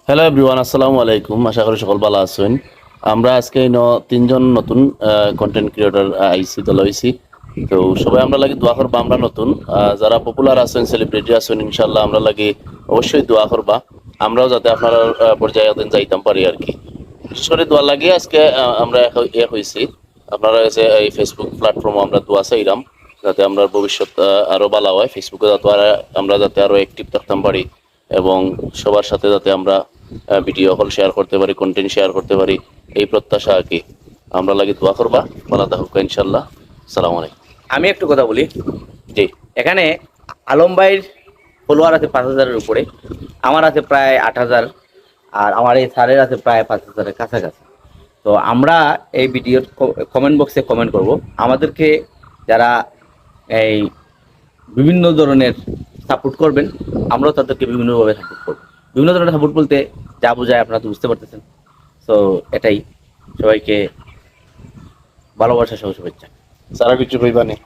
Hello everyone, আসসালামু আলাইকুম। আশা করি সকল ভালো আছেন। আমরা আজকে তিনজন নতুন কন্টেন্ট ক্রিয়েটর আইসি দল হইছি। তো সবাই আমরা লাগি দোয়া করবা। আমরা নতুন যারা পপুলার আছেন, সেলিব্রিটি আছেন, ইনশাল্লাহ আমরা লাগি অবশ্যই দোয়া করবা। আমরাও যাতে আপনারা পর্যায়ে যাইতাম পারি আর কি। বিশেষ করে দোয়া লাগে আজকে আমরা হয়েছি আপনারা যে এই ফেসবুক প্ল্যাটফর্মে আমরা দোয়া চাইলাম যাতে আমরা ভবিষ্যৎ আরো ভালো হয়। ফেসবুকে যাতে আমরা যাতে আরো অ্যাক্টিভ থাকতাম পারি এবং সবার সাথে যাতে আমরা ভিডিও কল শেয়ার করতে পারি, কন্টেন্ট শেয়ার করতে পারি, এই প্রত্যাশা আর কি। আমরা লাগি দোয়া করবা। ভালো থাকুক ইনশাল্লাহ। সালাম আলাইকুম। আমি একটু কথা বলি। জি। এখানে আলম ভাইয়ের ফলোয়ার আছে 5,000-এর উপরে, আমার আছে প্রায় 8,000, আর আমার এই স্যারের আছে প্রায় 5,000-এর কাছাকাছি। তো আমরা এই ভিডিওর কমেন্ট বক্সে কমেন্ট করব। আমাদেরকে যারা এই বিভিন্ন ধরনের সাপোর্ট করবেন, আমরাও তাদেরকে বিভিন্নভাবে সাপোর্ট করব। বিভিন্ন ধরনের সাপোর্ট বলতে যা বোঝায় আপনারা তো বুঝতে পারতেছেন। তো এটাই, সবাইকে ভালোবাসা সহ শুভেচ্ছা। সারা কিছু কইবানি।